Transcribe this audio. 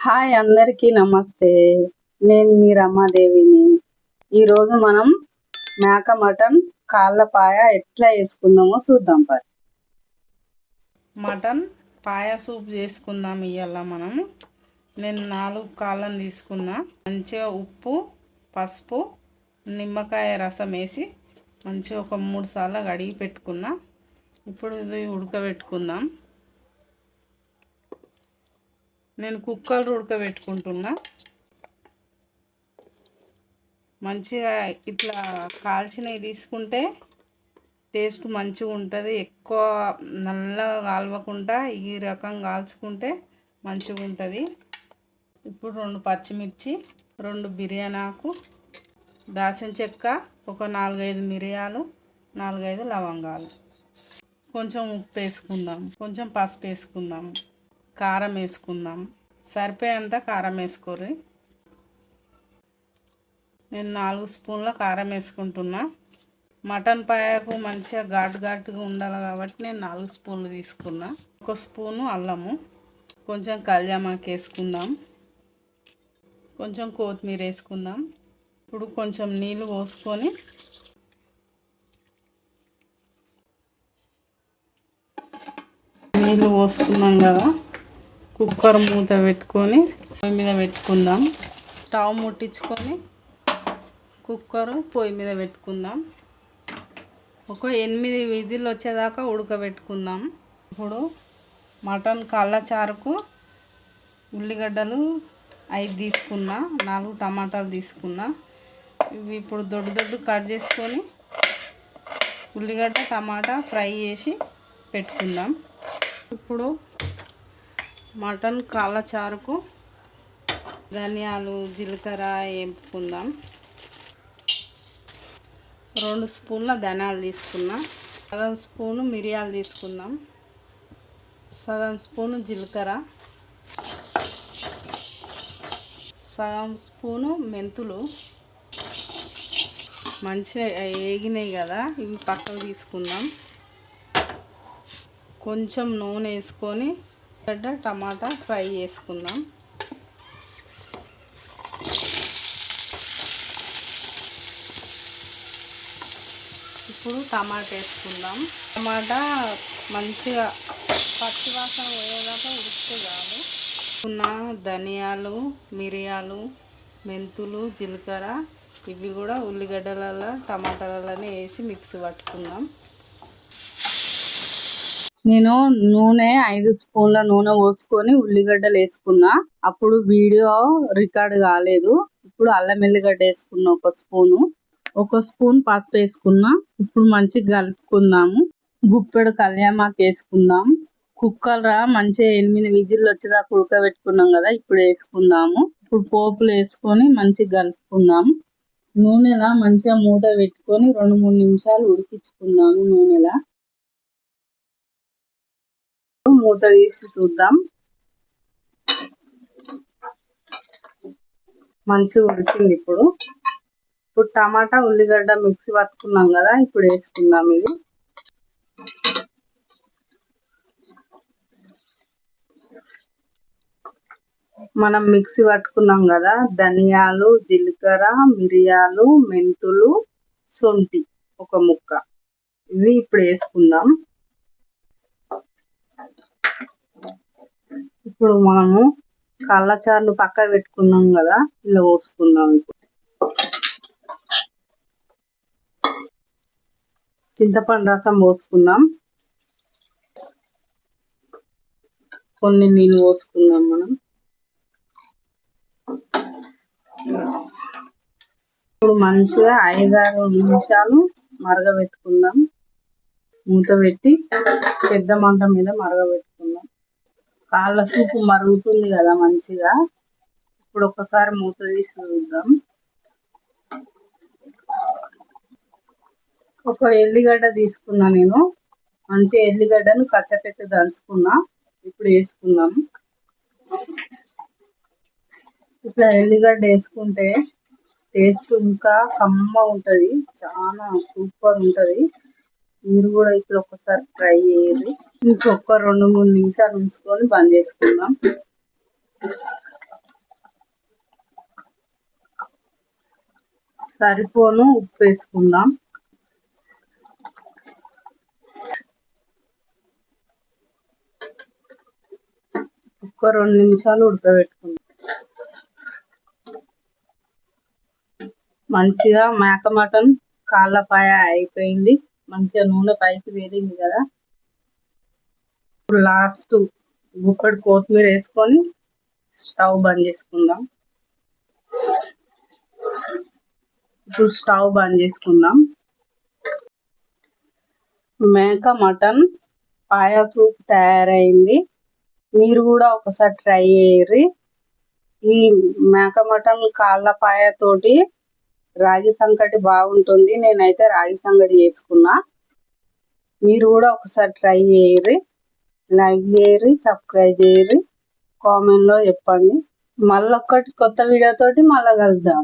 Hi అందరికీ నమస్తే. నేను మీ రమాదేవిని. ఈరోజు మనం మేక మటన్ కాళ్ళ పాయ ఎట్లా వేసుకుందామో చూద్దాం. మటన్ పాయ సూప్ చేసుకుందాం. ఇవాళ నేను 4 కాళ్ళని తీసుకున్నా. మంచిగా ఉప్పు, పసుపు, నిమ్మకాయ రసం వేసి మంచిగా ఒక 3 సార్లు కడిగి పెట్టుకున్నా. ఇప్పుడు ఇది ఉడకబెట్టుకుందాం. నేను కుక్కర్లో ఉడకబెట్టుకుంటున్నా. మంచిగా ఇట్లా కాల్చినవి తీసుకుంటే టేస్ట్ మంచిగా ఉంటుంది. ఎక్కువ నల్లగా కాలవకుండా ఈ రకం కాల్చుకుంటే మంచిగా ఉంటుంది. ఇప్పుడు 2 పచ్చిమిర్చి, 2 బిర్యానీ ఆకు, దాల్చిన చెక్క, ఒక 4-5 మిరియాలు, 4-5 లవంగాలు. కొంచెం ఉప్పు వేసుకుందాం, కొంచెం పసుపు వేసుకుందాం, కారం వేసుకుందాం. సరిపోయేంత కారం వేసుకోర్రి. నేను 4 స్పూన్ల కారం వేసుకుంటున్నా. మటన్ పాయకు మంచిగా ఘాటుగా ఉండాలి కాబట్టి నేను 4 స్పూన్లు తీసుకున్నా. 1 స్పూను అల్లము, కొంచెం కళ్యామాకు వేసుకుందాం, కొంచెం కొత్తిమీర వేసుకుందాం. ఇప్పుడు కొంచెం నీళ్ళు పోసుకొని నీళ్ళు పోసుకున్నాం కదా, కుక్కర్ మూత పెట్టుకొని పొయ్యి మీద పెట్టుకుందాం. స్టవ్ ముట్టించుకొని కుక్కర్ పొయ్యి మీద పెట్టుకుందాం. ఒక 8 విజిల్ వచ్చేదాకా ఉడకబెట్టుకుందాం. ఇప్పుడు మటన్ కాళ్ళ చారుకు ఉల్లిగడ్డలు 5 తీసుకున్నా, 4 టమాటాలు తీసుకున్నా. ఇవి ఇప్పుడు దొడ్డు కట్ చేసుకొని ఉల్లిగడ్డ టమాటా ఫ్రై చేసి పెట్టుకుందాం. ఇప్పుడు మటన్ కాళ్ళ చారుకు ధనియాలు, జీలకర్ర వేపుకుందాం. 2 స్పూన్ల ధనియాలు తీసుకున్నా, సగం స్పూను మిరియాలు తీసుకుందాం, సగం స్పూను జీలకర్ర, సగం స్పూను మెంతులు. మంచిగా వేగినాయి కదా, ఇవి పక్కకు తీసుకుందాం. కొంచెం నూనె వేసుకొని టమాటా ఫ్రై చేసుకుందాం. ఇప్పుడు టమాటా వేసుకుందాం. టమాటా మంచిగా పచ్చివాసన పోయేదాకా ఉడికితే చాలు. ధనియాలు, మిరియాలు, మెంతులు, జీలకర్ర ఇవి కూడా ఉల్లిగడ్డలలో టమాటాలలోనే వేసి మిక్సీ పట్టుకుందాం. నేను నూనె 5 స్పూన్ల నూనె పోసుకొని ఉల్లిగడ్డలు వేసుకున్నా. అప్పుడు వీడియో రికార్డ్ కాలేదు. ఇప్పుడు అల్లం ఎల్లిగడ్డ వేసుకున్నా 1 స్పూను, 1 స్పూన్ పసుపు వేసుకున్నా. ఇప్పుడు మంచిగా కలుపుకుందాము. గుప్పెడు కళ్యామాకు వేసుకుందాం. కుక్కర్ మంచిగా 8 విజిల్లు వచ్చేదాకా ఉడకబెట్టుకున్నాం కదా, ఇప్పుడు వేసుకుందాము. ఇప్పుడు పోపులు వేసుకొని మంచిగా కలుపుకుందాం. నూనెలా మంచిగా మూత పెట్టుకొని 2-3 నిమిషాలు ఉడికించుకుందాము. నూనెలా మూత తీసి చూద్దాం. మంచిగా ఉడికింది. ఇప్పుడు టమాటా ఉల్లిగడ్డ మిక్సీ పట్టుకున్నాం కదా, ఇప్పుడు వేసుకుందాం. ఇది మనం మిక్సీ పట్టుకున్నాం కదా, ధనియాలు, జీలకర్ర, మిరియాలు, మెంతులు, శొంఠి 1 ముక్క, ఇవి ఇప్పుడు వేసుకుందాం. ఇప్పుడు మనము కళ్ళచారులు పక్కకు పెట్టుకున్నాం కదా, ఇలా పోసుకుందాం. ఇప్పుడు చింతపండు రసం పోసుకుందాం. కొన్ని నీళ్ళు పోసుకుందాం. మనం ఇప్పుడు మంచిగా 5-6 నిమిషాలు మరగబెట్టుకుందాం. మూత పెట్టి పెద్ద మంట మీద మరగబెట్టుకుందాం. కాళ్ళ సూపు మరుగుతుంది కదా మంచిగా. ఇప్పుడు ఒకసారి మూత తీసి చూద్దాం. ఒక ఎల్లిగడ్డ తీసుకున్నా నేను. మంచిగా ఎల్లిగడ్డను కచ్చపెచ్చ దంచుకున్నా. ఇప్పుడు వేసుకుందాం. ఇట్లా ఎల్లిగడ్డ వేసుకుంటే టేస్ట్ ఇంకా కమ్మగా ఉంటుంది, చాలా సూపర్ ఉంటుంది. మీరు కూడా ఇట్లా ఒకసారి ట్రై చేయండి. ఇంకొక 2-3 నిమిషాలు ఉంచుకొని బంద్ చేసుకుందాం. సరిపోను ఉప్పు వేసుకుందాం. ఒక 2 నిమిషాలు ఉడకబెట్టుకుందాం. మంచిగా మేక మటన్ కాళ్ళపాయ అయిపోయింది. మంచిగా నూనె పైకి వేరింది కదా. ఇప్పుడు లాస్ట్ గుప్పెడు కొత్తిమీర వేసుకొని స్టవ్ బంద్ చేసుకుందాం. మేక మటన్ పాయ సూప్ తయారైంది. మీరు కూడా ఒకసారి ట్రై చేయర్రి. ఈ మేక మటన్ కాళ్ళపాయ తోటి రాగి సంకటి బాగుంటుంది. నేనైతే రాగి సంకటి చేసుకున్నా. మీరు కూడా ఒకసారి ట్రై చేయర్రి. లైక్ చేయర్రి, సబ్స్క్రైబ్ చేయర్రి, కామెంట్లో చెప్పండి. మళ్ళొక్కటి కొత్త వీడియో తోటి మళ్ళా కలుద్దాం.